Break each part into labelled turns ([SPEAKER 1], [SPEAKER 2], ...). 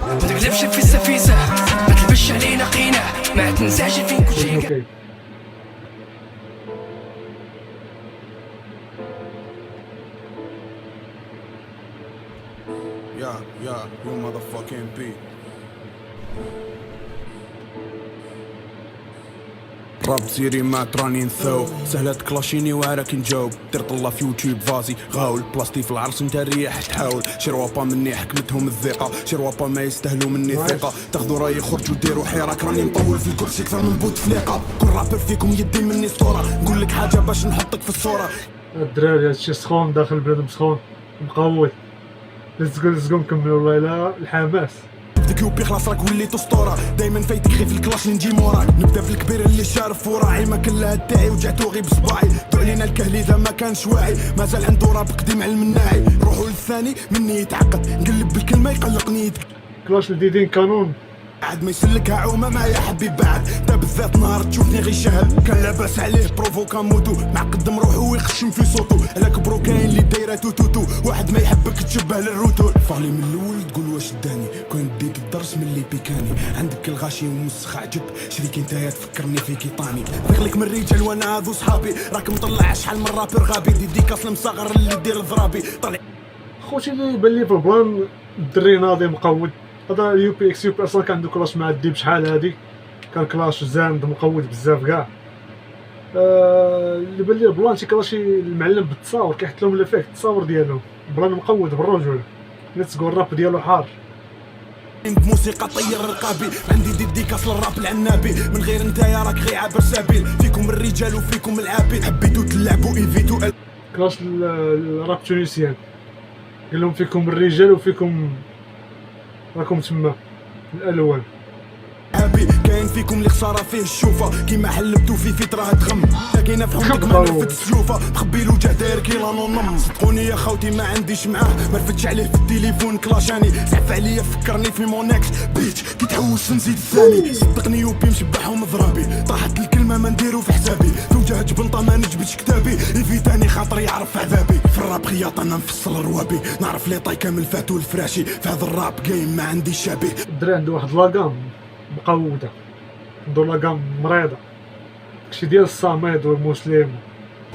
[SPEAKER 1] ما تقلبش في السفيسة، ما تلبش علينا قينة، ما تنساش فين كل شيء.
[SPEAKER 2] Yeah, you motherfucking beat. راب سيري ما تراني نثوب سهلة كلاشيني وعراك نجاوب دير طلع في يوتيوب فازي غاول بلاستي في العرس انت ريح تحاول شروابا مني حكمتهم الثقة شروابا ما يستاهلوا مني ثقة تاخذوا راي خرجوا ديروا حراك راني مطول في الكرسي اكثر من بوتفليقة كل رابر فيكم يدي مني صورة نقول لك حاجة باش نحطك في الصورة.
[SPEAKER 3] الدراري هادشي سخون داخل بلاد سخون مقود لزقو نكملوا والله لا الحماس.
[SPEAKER 2] بدك يوبي خلاص راك وليت اسطوره دايما فايتك غير في الكلاش نجي موراك نبدا في الكبير اللي شارف وراعي ما كان لها الداعي وجعتو غير بصباعي دو علينا الكهلي اذا ما كانش واعي مازال عنده راب قديم على المناعي روحو للثاني مني يتعقد نقلب بالكلمه يقلقني
[SPEAKER 3] كلاش الجديدين كانون
[SPEAKER 2] بعد ما يسلكها عومه ما يا حبيب بعد تا بالذات نهار تشوفني غير شهب كان لاباس عليه بروفوكا موتو معقدم روحو ويخشم في صوتو عليك برو كاين اللي دايره توتو واحد ما يحبك تشبه للروتو فالي من الاول تقول واش داني كون ديك الدرس من اللي بيكاني عندك الغاشي ومسخ عجب شريكي نتايا تفكرني في كيطاني دخلك من الرجال وانا هذو صحابي راك مطلع شحال من رابر غابي ديكاس المصغر اللي دير ضرابي طلع
[SPEAKER 3] خوتي اللي يبان لي في البلان الدري ناضي مقود هذا اليو بي اكس يو بي اصلا كان عنده كلاش مع الديب شحال هادي كان كلاش زاند مقود بزاف كاع اللي بان لي البلان شي كلاش المعلم بالتصاور كيحط لهم لافيك التصاور ديالهم بلان مقود بالرجل ليتس جو الراب ديالو حار
[SPEAKER 2] موسيقى طير رقابي عندي ديكاس للراب العنابي من غير نتايا راك غير عابر سبيل فيكم الرجال وفيكم العابي حبيتو تلعبوا ايفيتو
[SPEAKER 3] كلاش الراب تونسيان قال لهم فيكم الرجال وفيكم راكم تما الالوان
[SPEAKER 2] كاين فيكم اللي خساره فيه الشوفه كيما حلبتو في فتره تخم كاينه في حومتك ما نفت السيوفه مخبي له جا داير كيلا نونم صدقوني يا خوتي ما عنديش معاه ما رفتش عليه في التليفون كلاشاني سعف عليا فكرني في مونكس بيتش كي تحوس نزيد الثاني صدقني يوبي مشبعهم ضرابي طاحت الكلمه ما نديرو في حسابي توجه جبنطه ما نجبدش كتابي يفيتاني خاطر يعرف عذابي في الراب خياط انا نفصل روابي نعرف لي طاي كامل فاتو الفراشي في هذا الراب جيم ما عندي شبيه
[SPEAKER 3] الدري عنده واحد لاكام مقوده عنده لاكام مريضه داكشي ديال الصامد والمسلم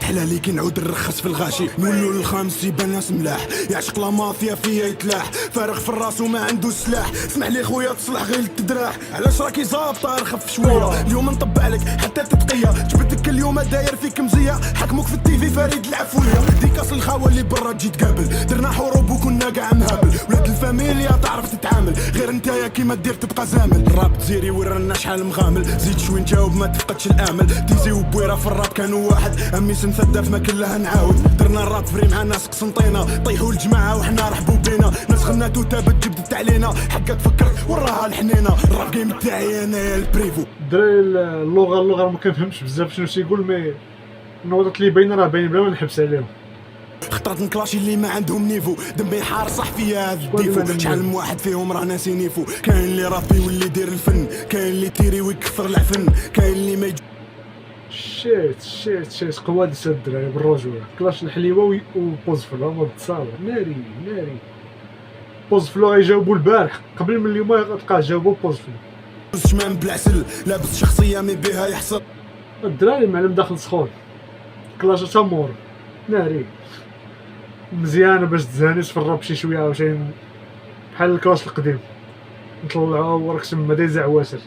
[SPEAKER 2] حلالي كي نعود نرخص في الغاشي نولو للخامس يبان ناس ملاح يعشق لا مافيا فيا يتلاح فارغ في الراس وما عنده السلاح اسمح لي خويا تصلح غير التدراح علاش راكي ظابطه رخف شويه اليوم نطبع لك حتى تتقيه جبدك اليوم داير فيك مزيه حكموك في التيفي فريد العفويه ديكاس الخاوه اللي برا تجي تقابل درنا حروب وكنا كاع مهابل ولاد الفاميليا تعرف تتعامل غير نتايا كيما دير تبقى زامل الراب تزيري ورانا شحال مغامل زيد شوي نجاوب ما تفقدش الامل تيزي وبويره في الراب كانوا واحد امي مسدف ما كلها نعاود درنا الراب فري مع ناس قسنطينا طيحوا الجماعه وحنا رحبوا بينا ناس خناتو تابت جبدت علينا حقك فكرت وراها الحنينه الراب جيم تاعي انا يا البريفو
[SPEAKER 3] الدراري اللغه ما كنفهمش بزاف شنو تيقول مي النوضات اللي باينه راه باين بلا ما نحبس عليهم
[SPEAKER 2] خطرات نكلاشي اللي ما عندهم نيفو دمي حار صح فيا هاد الديفو شحال من واحد فيهم راه ناسي نيفو كاين اللي رابي واللي يدير الفن كاين اللي تيري ويكثر العفن كاين اللي ما
[SPEAKER 3] شيت قوادس الدراري بالرجوله كلاش الحليوه وبوزفلو هما بالتصاور ناري بوزفلو غيجاوبوا البارح قبل من اليوم غتلقاه جاوبوا بوزفلو
[SPEAKER 2] شمام بالعسل لابس شخصيه مي بها يحصل
[SPEAKER 3] الدراري معلم داخل سخون كلاش تامور ناري مزيانه باش تزانيت في الراب شي شويه عاوتاني بحال الكلاش القديم نطلعوا وراك تما دايز عواسر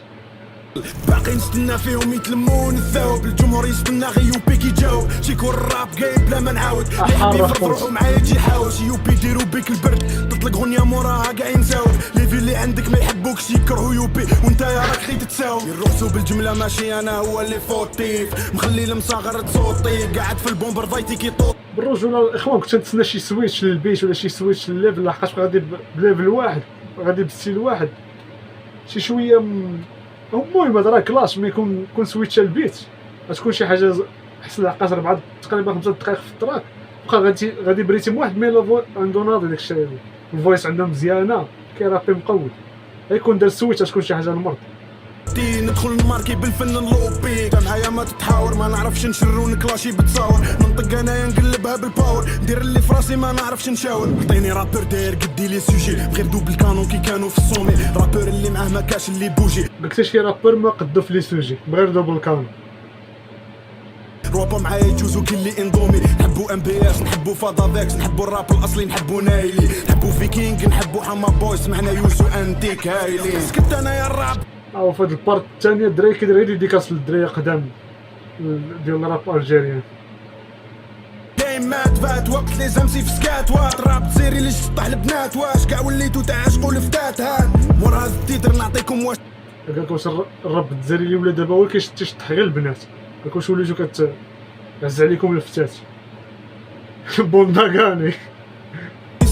[SPEAKER 2] باقي نستنى فيهم يتلمون الثوب الجمهور يستنى غي يوبي كيجاوب شيكون الراب جاي بلا ما نعاود اللي يفرض روحو معايا يجي يحاوش يوبي ديرو بيك البرد تطلق غنية موراها كاع ينساوب ليفي اللي عندك ما يحبوكش يكرهو يوبي وانت يا راك خي تتساوب يروحو بالجملة ماشي انا هو اللي فوتيف مخلي المصاغر تصوتي قاعد في البومبر ضايتي كيطوط
[SPEAKER 3] بالرجوله الاخوان كنت نتسنى شي سويتش للبيت ولا شي سويتش للليفل لحقاش غادي بليفل واحد غادي بستيل واحد شي شويه المهم هذا راه كلاش ملي يكون سويتش البيت غتكون شي حاجه احسن لحقاش 4 تقريبا 5 دقائق في التراك بقى غادي بريتم واحد مي عنده ناضي داكشي الفويس عنده مزيانه كيرابي مقود غيكون دار سويتش غتكون شي حاجه المرض
[SPEAKER 2] ندخل نماركي بالفن نلوبي معايا ما تتحاور ما نعرفش نشر ونكلاشي بتصاور ننطق انايا نقلبها بالباور ندير اللي في راسي ما نعرفش نشاور عطيني رابور داير قدي لي سوجي غير دوبل كانون كي كانوا في الصومي رابور اللي معاه ما كاش اللي بوجي
[SPEAKER 3] قلت شي رابور ما قدو في لي سوجي بغير دوبل كانون
[SPEAKER 2] روابا معايا يجوزو كي اللي انضومي نحبو ام بي اس نحبو فاضا فيكس نحبو الراب الاصلي نحبو نايلي نحبو فيكينغ نحبو حما بويس معنا يوسو انتيك هايلي سكت انا يا الراب.
[SPEAKER 3] او في هاد البارت الثانيه الدراري كيدير غير ديكاس للدراري قدام ديال الراب الجيريان
[SPEAKER 2] دايم مات فات وقت لي زمسي في سكات وات راب تسيري اللي شطح البنات واش كاع وليتو تعاشقوا الفتات هاد مور هاد التيتر نعطيكم واش
[SPEAKER 3] قالك واش الراب الجزائري اللي ولا دابا هو كيشطح غير البنات قالك واش وليتو كتعز عليكم الفتات بونداغاني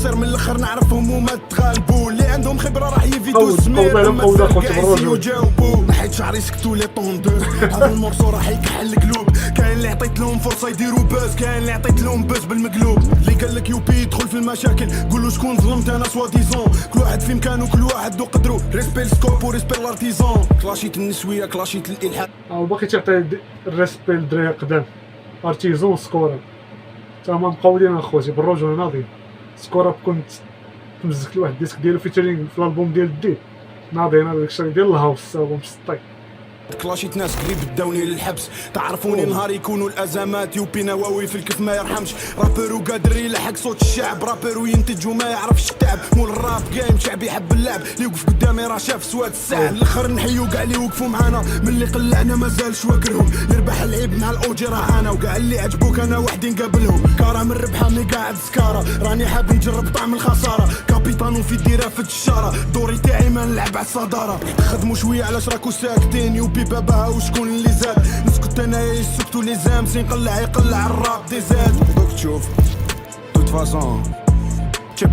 [SPEAKER 2] يصير من الاخر نعرفهم وما تغالبوا اللي عندهم خبره راح يفيدوا
[SPEAKER 3] قول
[SPEAKER 2] السمير
[SPEAKER 3] لهم قول اخوتي
[SPEAKER 2] وجاوبوا نحيت شعري سكتوا لي طوندور هذا المورسو راح يكحل القلوب كاين اللي عطيت لهم فرصه يديروا باز كاين اللي عطيت لهم باز بالمقلوب اللي قال لك يوبي يدخل في المشاكل قول له شكون ظلمت انا سوا ديزون كل واحد في مكانه كل واحد ذو قدره ريسبي السكوب وريسبي الارتيزون كلاشيت النسويه كلاشيت الالحاد
[SPEAKER 3] او باقي تعطي الريسبي للدراري قدام ارتيزون سكورا تما مقودين اخوتي بالرجل ناضي سكورا كنت تمزك لواحد الديسك ديالو فيتشرينغ في الالبوم ديال الديب ناضي انا داكشي ديال الهاوس البوم مسطي
[SPEAKER 2] كلاشيت ناس قريب بداوني للحبس تعرفوني نهار يكونوا الازمات يوبي نواوي في الكف ما يرحمش رابر وقادر يلحق صوت الشعب رابر وينتج وما يعرفش التعب مول الراب جيم شعبي يحب اللعب اللي يوقف قدامي راه شاف سواد الساعه الاخر نحيو كاع اللي وقفوا معانا من اللي قلعنا مازالش واكلهم نربح العيب مع الاوجي راه انا وكاع اللي عجبوك انا وحدي نقابلهم كاره من ربحه مي قاعد سكاره راني حاب نجرب طعم الخساره كابيتانو في الديره في الشاره دوري تاعي ما نلعب على الصداره خدموا شويه علاش راكو ساكتين يوبي باباها وشكون اللي زاد نسكت انا يسكتوا لي زامسي يقلع الراب دي زاد دوك تشوف توت فاسون تشيب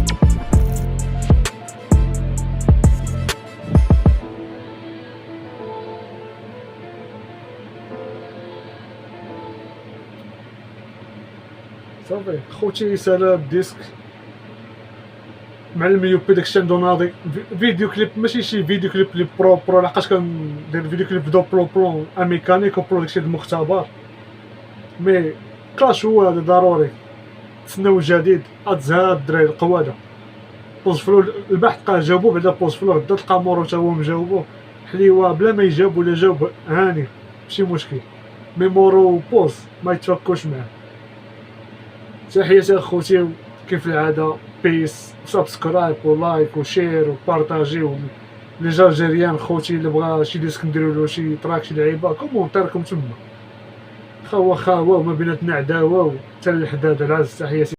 [SPEAKER 3] صافي خوتي سالا بديسك معلم يوبي داكشي عندو ناضي فيديو كليب ماشي شي فيديو كليب لي برو لحقاش كندير فيديو كليب دو بلون اميكانيك وبرو داكشي المختبر مي كلاش هو هذا ضروري تسناو جديد اتزهاد الدراري القواده بوز فلو البحث لقاه جاوبو بعدا بوز فلو غدا تلقى مورو تا هو مجاوبو حليوه بلا ما يجاوب ولا جاوب هاني ماشي مشكل مي مورو بوز ما يتفكوش معاه تحياتي اخوتي كيف العاده بيس سبسكرايب ولايك وشير وبارطاجيو لي جالجيريان خوتي اللي بغا شي ديسك نديرو له شي تراك شي لعيبه كومونتيركم تما خاوه وما بيناتنا عداوه حتى الحداد العز تحياتي